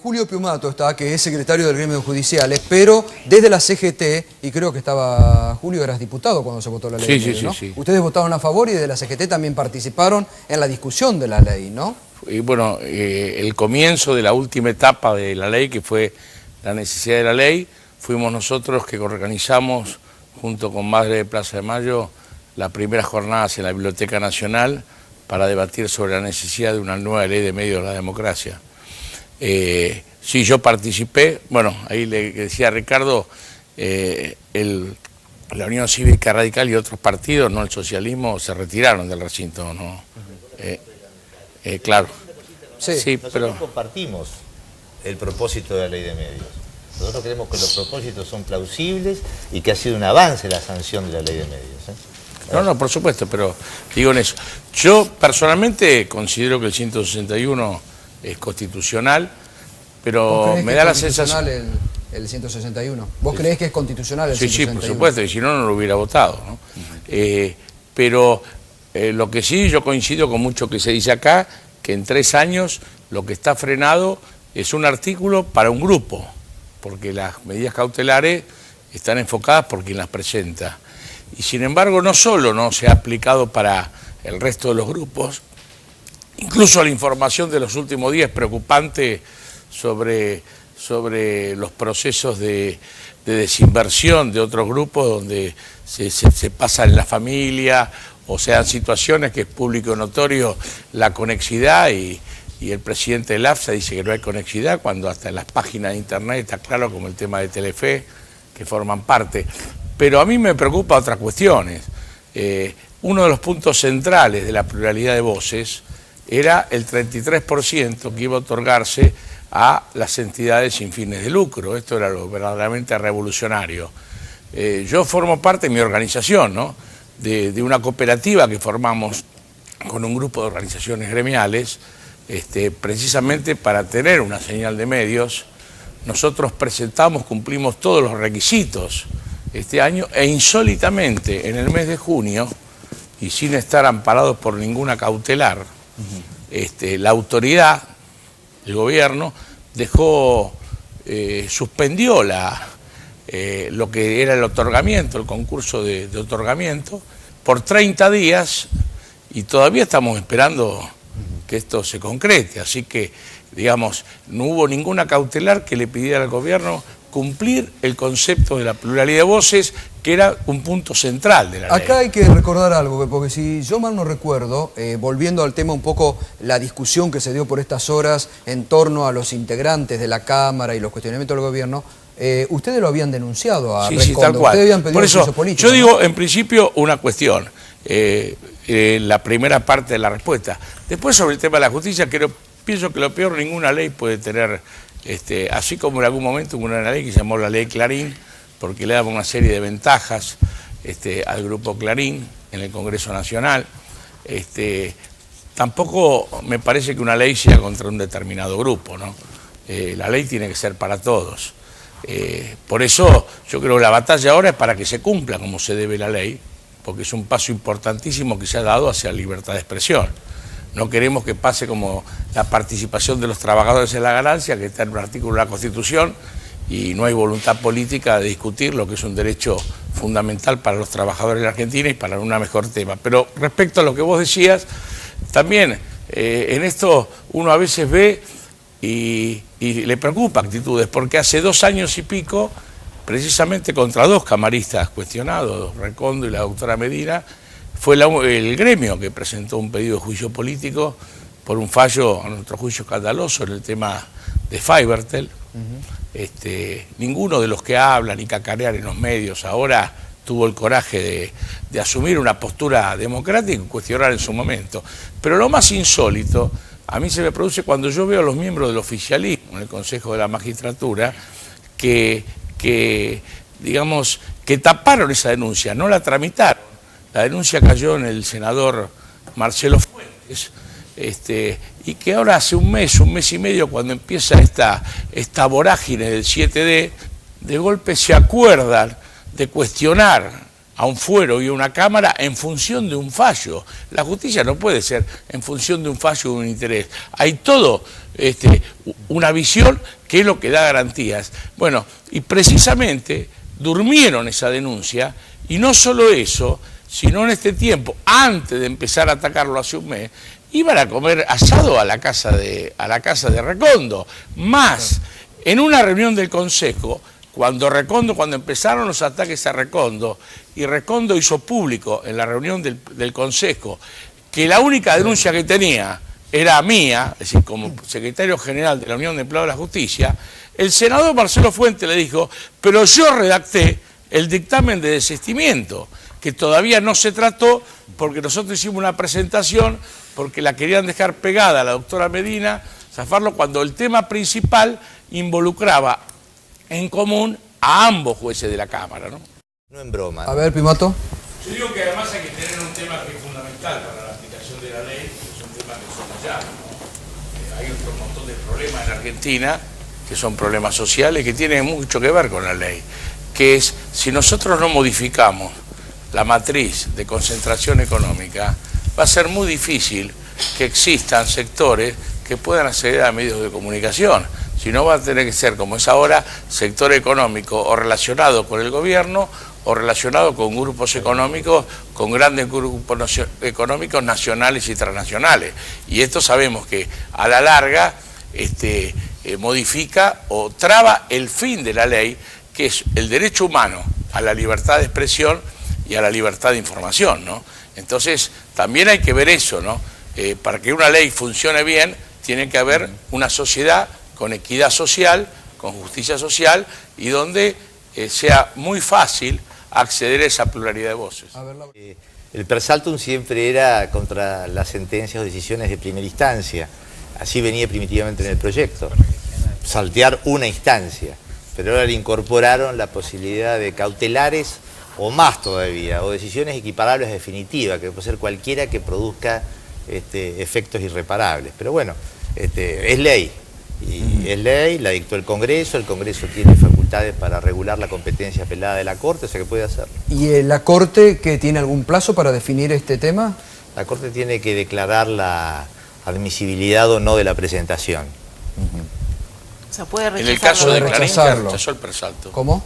Julio Piumato está, que es secretario del gremio de judiciales, pero desde la CGT, y creo que estaba, Julio, eras diputado cuando se votó la ley. Sí. Ustedes votaron a favor y desde la CGT también participaron en la discusión de la ley, ¿no? Y bueno, el comienzo de la última etapa de la ley, que fue la necesidad de la ley, fuimos nosotros que organizamos, junto con Madre de Plaza de Mayo, las primeras jornadas en la Biblioteca Nacional para debatir sobre la necesidad de una nueva ley de medios de la democracia. Sí, yo participé, bueno, ahí le decía a Ricardo, la Unión Cívica Radical y otros partidos, no el socialismo, se retiraron del recinto, ¿no? Claro. Sí, nosotros compartimos el propósito de la ley de medios. Nosotros creemos que los propósitos son plausibles y que ha sido un avance la sanción de la ley de medios. No, por supuesto, pero digo en eso. Yo personalmente considero que el 161 es constitucional, pero me da la sensación... El 161. ¿Vos creés que es constitucional el 161? Sí, por supuesto, y si no, no lo hubiera votado, ¿no? Pero lo que sí, yo coincido con mucho que se dice acá, que en 3 años lo que está frenado es un artículo para un grupo, porque las medidas cautelares están enfocadas por quien las presenta. Y sin embargo, no solo no se ha aplicado para el resto de los grupos, incluso la información de los últimos días es preocupante sobre los procesos de desinversión de otros grupos donde se pasa en la familia, o sea, situaciones que es público notorio la conexidad y el presidente del AFSA dice que no hay conexidad cuando hasta en las páginas de internet está claro, como el tema de Telefe, que forman parte. Pero a mí me preocupa otras cuestiones. Uno de los puntos centrales de la pluralidad de voces era el 33% que iba a otorgarse a las entidades sin fines de lucro. Esto era lo verdaderamente revolucionario. Yo formo parte de mi organización, ¿no? de una cooperativa que formamos con un grupo de organizaciones gremiales, precisamente para tener una señal de medios. Nosotros presentamos, cumplimos todos los requisitos este año e insólitamente en el mes de junio, y sin estar amparados por ninguna cautelar, la autoridad, el gobierno, suspendió lo que era el otorgamiento, el concurso de otorgamiento, por 30 días, y todavía estamos esperando que esto se concrete. Así que, digamos, no hubo ninguna cautelar que le pidiera al gobierno cumplir el concepto de la pluralidad de voces, que era un punto central de la ley. Acá hay que recordar algo, porque si yo mal no recuerdo, volviendo al tema un poco, la discusión que se dio por estas horas en torno a los integrantes de la Cámara y los cuestionamientos del gobierno, ustedes lo habían denunciado a Recondo. Sí, tal cual. Ustedes habían pedido por eso, juicio político, yo digo, ¿no? en principio, una cuestión, la primera parte de la respuesta. Después, sobre el tema de la justicia, pienso que lo peor, ninguna ley puede tener... así como en algún momento hubo una ley que se llamó la ley Clarín, porque le daba una serie de ventajas al grupo Clarín en el Congreso Nacional, tampoco me parece que una ley sea contra un determinado grupo, ¿no? La ley tiene que ser para todos. Por eso yo creo que la batalla ahora es para que se cumpla como se debe la ley, porque es un paso importantísimo que se ha dado hacia la libertad de expresión. No queremos que pase como la participación de los trabajadores en la ganancia, que está en un artículo de la Constitución, y no hay voluntad política de discutir lo que es un derecho fundamental para los trabajadores de la Argentina y para un mejor tema. Pero respecto a lo que vos decías, también en esto uno a veces ve y le preocupa actitudes, porque hace 2 años y pico, precisamente contra 2 camaristas cuestionados, Recondo y la doctora Medina, fue el gremio que presentó un pedido de juicio político por un fallo, a nuestro juicio, escandaloso en el tema de Fivertel. Ninguno de los que hablan y cacarean en los medios ahora tuvo el coraje de asumir una postura democrática y cuestionar en su momento. Pero lo más insólito a mí se me produce cuando yo veo a los miembros del oficialismo en el Consejo de la Magistratura que taparon esa denuncia, no la tramitaron. La denuncia cayó en el senador Marcelo Fuentes, y que ahora hace un mes y medio, cuando empieza esta vorágine del 7D, de golpe se acuerdan de cuestionar a un fuero y a una cámara en función de un fallo. La justicia no puede ser en función de un fallo o de un interés. Hay todo una visión que es lo que da garantías. Bueno, y precisamente durmieron esa denuncia, y no solo eso, sino en este tiempo, antes de empezar a atacarlo hace un mes, iban a comer asado a la casa de Recondo. Más, en una reunión del Consejo, cuando empezaron los ataques a Recondo, y Recondo hizo público en la reunión del Consejo que la única denuncia que tenía era mía, es decir, como secretario general de la Unión de Empleados de la Justicia, el senador Marcelo Fuentes le dijo, pero yo redacté el dictamen de desistimiento, que todavía no se trató porque nosotros hicimos una presentación, porque la querían dejar pegada a la doctora Medina, zafarlo, cuando el tema principal involucraba en común a ambos jueces de la Cámara, ¿no? No en broma. A ver, Pimato. Yo digo que además hay que tener un tema que es fundamental para la aplicación de la ley, que es un tema que son allá, ¿no? Hay otro montón de problemas en Argentina, que son problemas sociales, que tienen mucho que ver con la ley, que es, si nosotros no modificamos la matriz de concentración económica, va a ser muy difícil que existan sectores que puedan acceder a medios de comunicación. Si no, va a tener que ser, como es ahora, sector económico o relacionado con el gobierno o relacionado con grupos económicos, con grandes grupos económicos nacionales y transnacionales. Y esto sabemos que a la larga modifica o traba el fin de la ley, que es el derecho humano a la libertad de expresión y a la libertad de información, ¿no? Entonces, también hay que ver eso, ¿no? Para que una ley funcione bien, tiene que haber una sociedad con equidad social, con justicia social, y donde sea muy fácil acceder a esa pluralidad de voces. El per saltum siempre era contra las sentencias o decisiones de primera instancia. Así venía primitivamente en el proyecto. Saltear una instancia. Pero ahora le incorporaron la posibilidad de cautelares o más todavía, o decisiones equiparables definitivas, que puede ser cualquiera que produzca efectos irreparables. Pero bueno, es ley. Y es ley, la dictó el Congreso tiene facultades para regular la competencia apelada de la Corte, o sea que puede hacerlo. ¿Y la Corte que tiene algún plazo para definir este tema? La Corte tiene que declarar la admisibilidad o no de la presentación. O sea, puede rechazarlo. En el caso de Clarín, ya rechazarlo. rechazó el persalto. ¿Cómo?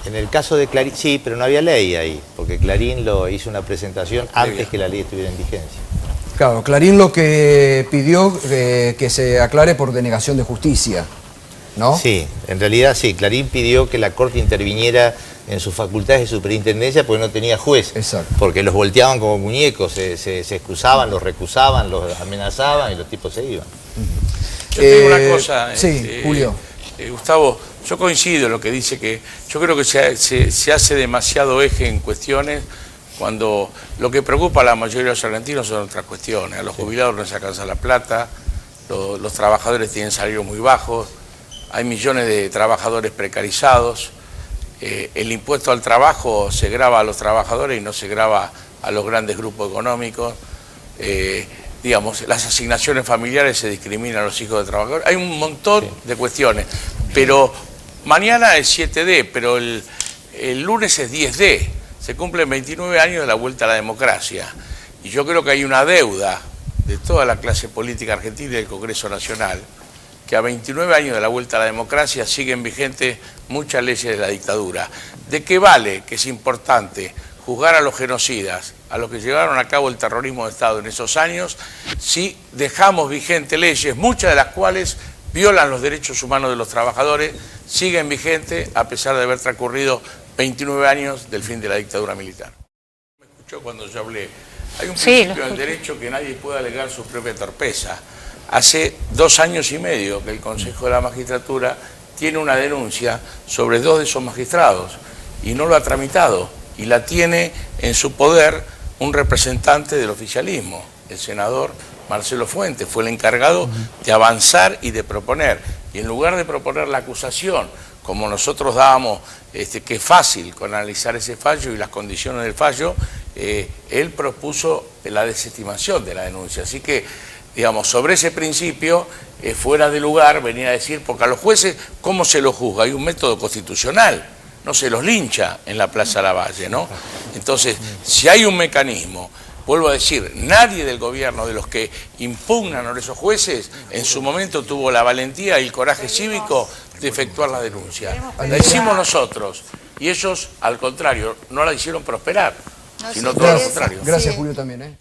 En el caso de Clarín, sí, pero no había ley ahí, porque Clarín hizo una presentación antes que la ley estuviera en vigencia. Claro, Clarín lo que pidió que se aclare por denegación de justicia, ¿no? Sí, en realidad sí, Clarín pidió que la Corte interviniera en sus facultades de superintendencia porque no tenía juez. Exacto. Porque los volteaban como muñecos, se excusaban, los recusaban, los amenazaban y los tipos se iban. Yo tengo una cosa, sí, Julio. Gustavo, yo coincido en lo que dice, que yo creo que se hace demasiado eje en cuestiones cuando lo que preocupa a la mayoría de los argentinos son otras cuestiones. A los jubilados no les alcanza la plata, los trabajadores tienen salarios muy bajos, hay millones de trabajadores precarizados, el impuesto al trabajo se grava a los trabajadores y no se grava a los grandes grupos económicos, digamos, las asignaciones familiares se discriminan a los hijos de trabajadores, hay un montón de cuestiones, pero mañana es 7D, pero el lunes es 10D. Se cumplen 29 años de la vuelta a la democracia y yo creo que hay una deuda de toda la clase política argentina y del Congreso Nacional, que a 29 años de la vuelta a la democracia siguen vigentes muchas leyes de la dictadura. ¿De qué vale que es importante juzgar a los genocidas, a los que llevaron a cabo el terrorismo de Estado en esos años, si dejamos vigentes leyes, muchas de las cuales violan los derechos humanos de los trabajadores, siguen vigentes a pesar de haber transcurrido 29 años del fin de la dictadura militar? Me escuchó cuando yo hablé. Hay un principio del derecho que nadie puede alegar su propia torpeza. Hace 2 años y medio que el Consejo de la Magistratura tiene una denuncia sobre 2 de esos magistrados y no lo ha tramitado, y la tiene en su poder un representante del oficialismo, el senador Marcelo Fuentes. Fue el encargado de avanzar y de proponer, y en lugar de proponer la acusación, como nosotros dábamos, que es fácil con analizar ese fallo y las condiciones del fallo, él propuso la desestimación de la denuncia. Así que, digamos, sobre ese principio, fuera de lugar venir a decir, porque a los jueces, ¿cómo se los juzga? Hay un método constitucional, no se los lincha en la Plaza Lavalle, ¿no? Entonces, si hay un mecanismo vuelvo a decir, nadie del gobierno, de los que impugnan a esos jueces, en su momento tuvo la valentía y el coraje cívico de efectuar la denuncia. La hicimos nosotros y ellos, al contrario, no la hicieron prosperar, sino todo lo contrario. Gracias, Julio, también.